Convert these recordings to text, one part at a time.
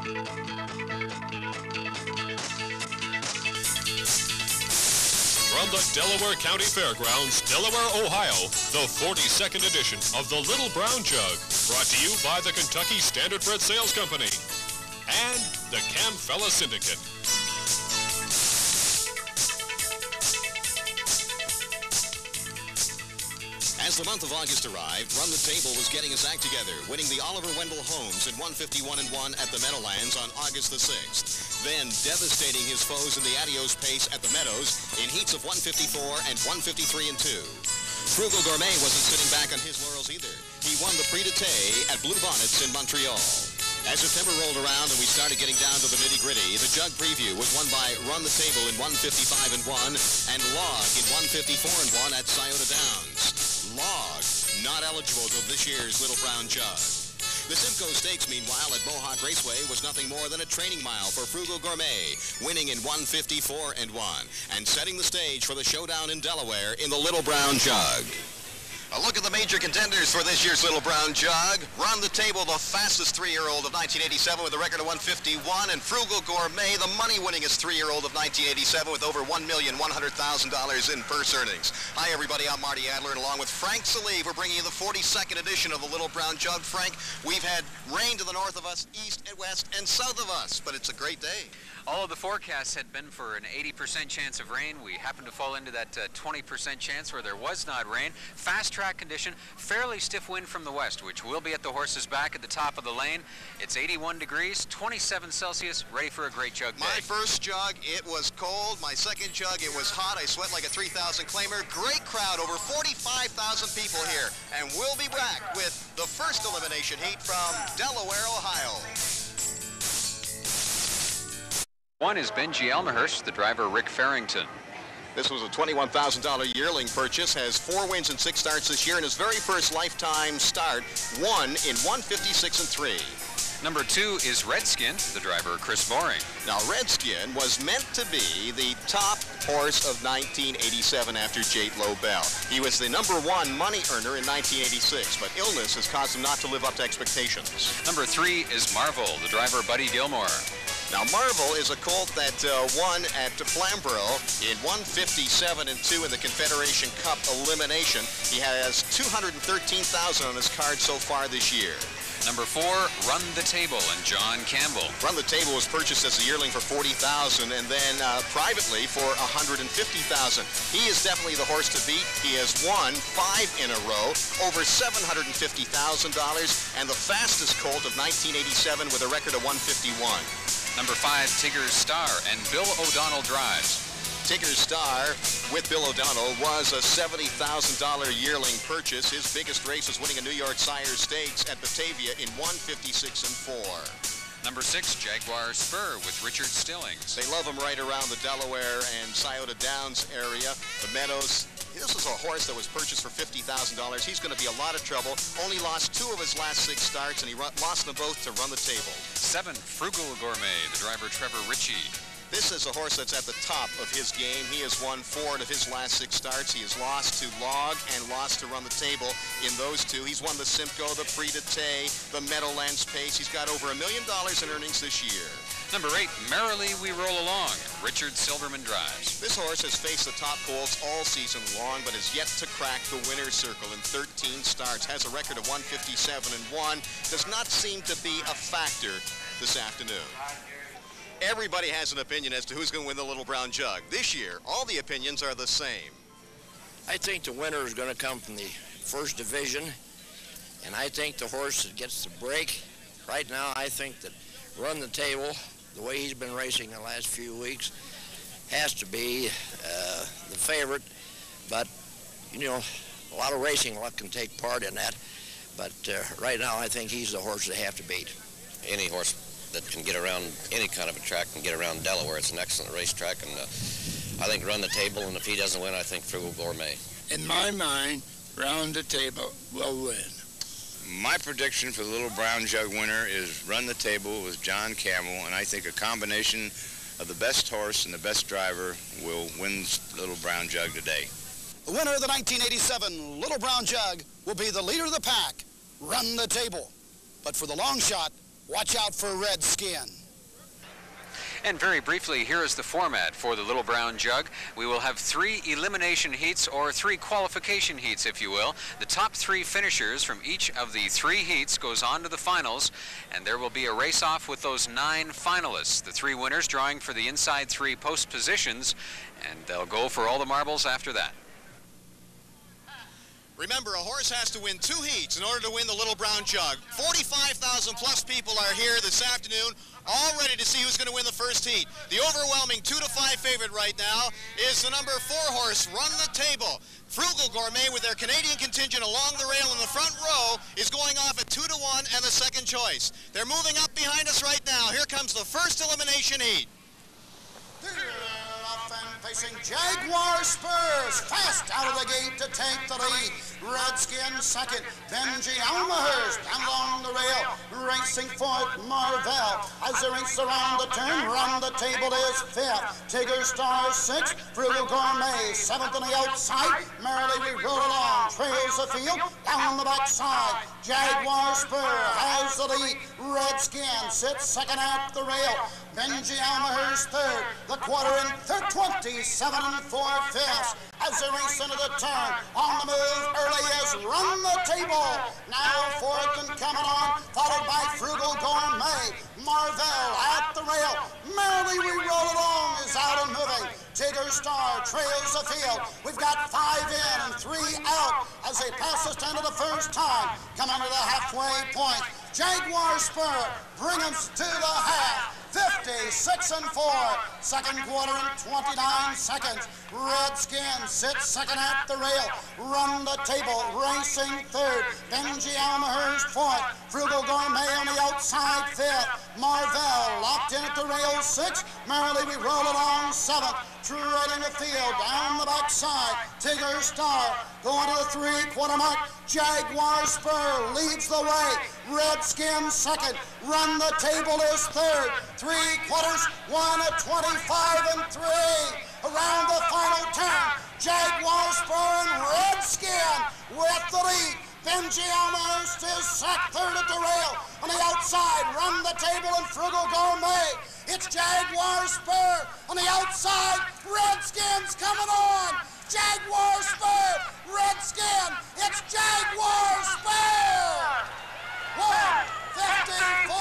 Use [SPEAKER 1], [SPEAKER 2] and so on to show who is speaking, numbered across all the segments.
[SPEAKER 1] From the Delaware County Fairgrounds, Delaware, Ohio, the 42nd edition of the Little Brown Jug, brought to you by the Kentucky Standard Bread Sales Company and the Camfella Syndicate.
[SPEAKER 2] As the month of August arrived, Run the Table was getting his act together, winning the Oliver Wendell Holmes in 151-1 at the Meadowlands on August the 6th. Then devastating his foes in the Adios Pace at the Meadows in heats of 154 and 153-2. Frugal Gourmet wasn't sitting back on his laurels either. He won the Prix d'Été at Blue Bonnets in Montreal. As September rolled around and we started getting down to the nitty-gritty, the Jug Preview was won by Run the Table in 155-1 and Log in 154-1 at Scioto Downs. Log, not eligible to this year's Little Brown Jug. The Simcoe Stakes, meanwhile, at Mohawk Raceway was nothing more than a training mile for Frugal Gourmet, winning in 154-1 and setting the stage for the showdown in Delaware in the Little Brown Jug. A look at the major contenders for this year's Little Brown Jug. Run the Table, the fastest 3-year-old of 1987 with a record of 151, and Frugal Gourmet, the money-winningest 3-year-old of 1987 with over $1,100,000 in purse earnings. Hi, everybody. I'm Marty Adler, and along with Frank Salive, we're bringing you the 42nd edition of the Little Brown Jug. Frank, we've had rain to the north of us, east and west, and south of us, but it's a great day.
[SPEAKER 3] All of the forecasts had been for an 80% chance of rain. We happened to fall into that 20% chance where there was not rain. Fast track condition, fairly stiff wind from the west, which will be at the horse's back at the top of the lane. It's 81 degrees, 27 Celsius, ready for a great jug day.
[SPEAKER 2] My first jug, it was cold. My second jug, it was hot. I sweat like a 3,000 claimer. Great crowd, over 45,000 people here. And we'll be back with the first elimination heat from Delaware, Ohio.
[SPEAKER 3] One is Benji Elmhurst, the driver Rick Farrington.
[SPEAKER 2] This was a $21,000 yearling purchase, has 4 wins and 6 starts this year, and his very first lifetime start won in 156-3.
[SPEAKER 3] Number 2 is Redskin, the driver Chris Boring.
[SPEAKER 2] Now, Redskin was meant to be the top horse of 1987 after Jate Lobel. He was the number 1 money earner in 1986, but illness has caused him not to live up to expectations.
[SPEAKER 3] Number 3 is Marvel, the driver Buddy Gilmore.
[SPEAKER 2] Now, Marvel is a colt that won at Flamborough in 157-2 in the Confederation Cup elimination. He has 213,000 on his card so far this year.
[SPEAKER 3] Number 4, Run the Table, and John Campbell.
[SPEAKER 2] Run the Table was purchased as a yearling for $40,000 and then privately for $150,000. He is definitely the horse to beat. He has won 5 in a row, over $750,000, and the fastest colt of 1987 with a record of 151.
[SPEAKER 3] Number 5, Tigger's Star, and Bill O'Donnell drives.
[SPEAKER 2] Tigger's Star with Bill O'Donnell was a $70,000 yearling purchase. His biggest race was winning a New York Sire Stakes at Batavia in 156-4.
[SPEAKER 3] Number 6, Jaguar Spur with Richard Stillings.
[SPEAKER 2] They love him right around the Delaware and Scioto Downs area, the Meadows. This was a horse that was purchased for $50,000. He's going to be a lot of trouble. Only lost 2 of his last 6 starts, and he lost them both to Run the Table.
[SPEAKER 3] 7, Frugal Gourmet, the driver Trevor Ritchie.
[SPEAKER 2] This is a horse that's at the top of his game. He has won 4 of his last 6 starts. He has lost to Log and lost to Run the Table in those 2. He's won the Simcoe, the Prix d'Été, the Meadowlands Pace. He's got over $1 million in earnings this year.
[SPEAKER 3] Number 8, Merrily We Roll Along, Richard Silverman drives.
[SPEAKER 2] This horse has faced the top colts all season long, but has yet to crack the winner's circle in 13 starts. Has a record of 157-1. Does not seem to be a factor this afternoon. Everybody has an opinion as to who's going to win the Little Brown Jug. This year, all the opinions are the same.
[SPEAKER 4] I think the winner is going to come from the first division, and I think the horse that gets the break. Right now, I think that Run the Table, the way he's been racing the last few weeks, has to be the favorite. But, you know, a lot of racing luck can take part in that. But right now, I think he's the horse they have to beat.
[SPEAKER 5] Any horse that can get around any kind of a track can get around Delaware. It's an excellent racetrack, and I think Run the Table, and if he doesn't win, I think Frugal Gourmet.
[SPEAKER 6] In my mind, Run the Table will win.
[SPEAKER 7] My prediction for the Little Brown Jug winner is Run the Table with John Campbell, and I think a combination of the best horse and the best driver will win the Little Brown Jug today.
[SPEAKER 8] The winner of the 1987 Little Brown Jug will be the leader of the pack, Run the Table. But for the long shot, watch out for Redskin.
[SPEAKER 3] And very briefly, here is the format for the Little Brown Jug. We will have 3 elimination heats, or 3 qualification heats, if you will. The top 3 finishers from each of the 3 heats goes on to the finals, and there will be a race-off with those 9 finalists. The 3 winners drawing for the inside 3 post positions, and they'll go for all the marbles after that.
[SPEAKER 2] Remember, a horse has to win 2 heats in order to win the Little Brown Jug. 45,000 plus people are here this afternoon, all ready to see who's going to win the first heat. The overwhelming 2-5 favorite right now is the number 4 horse, Run the Table. Frugal Gourmet, with their Canadian contingent along the rail in the front row, is going off at 2-1 and the second choice. They're moving up behind us right now. Here comes the first elimination heat.
[SPEAKER 8] Facing Jaguar Spurs, fast out of the gate to take the lead. Redskin second, Benji Almahurst down along the rail, racing fourth, Marvell. As they race around the turn, Run the Table is fifth. Tigger Star sixth, Frugal Gourmet seventh on the outside. Merrily we roll along, trails the field, down the backside. Jaguar Spur has the lead. Redskin sits second at the rail. Benji Almahurst third, the quarter in third, 27 4/5 as they race into the turn. On the move early is Run the Table. Now fourth and coming on, followed by Frugal Gourmet. Marvell at the rail. Merrily we roll along is out and moving. Tigger Star trails the field. We've got 5 in and 3 out as they pass us down to the first time. Coming to the halfway point. Jaguar Spur bring us to the half. 56-4. Second quarter in 29 seconds. Redskin sits second at the rail. Run the Table racing third. Benji Almahurst fourth. Frugal Gourmet on the outside fifth. Marvell locked in at the rail sixth. Merrily we roll along seventh. Treading the field down the backside. Tigger Star going to the 3-quarter mark. Jaguar Spur leads the way. Redskin second. Run the Table is third. 3 quarters, 1 at 25 and 3. Around the final turn, Jaguar Spur and Redskin with the lead. Benji Almahurst is third at the rail. On the outside, Run the Table and Frugal Gourmet. It's Jaguar Spur on the outside. Redskins coming on. Jaguar Spur, Redskin. It's Jaguar Spur. 154.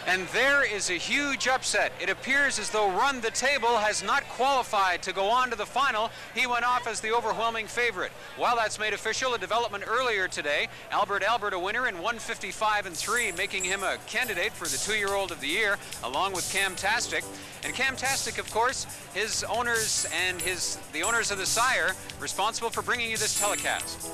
[SPEAKER 3] And there is a huge upset. It appears as though Run the Table has not qualified to go on to the final. He went off as the overwhelming favorite. While that's made official, a development earlier today, Albert a winner in 155 and 3, making him a candidate for the 2-year-old of the year, along with Camtastic. And Camtastic, of course, his owners and the owners of the sire, responsible for bringing you this telecast.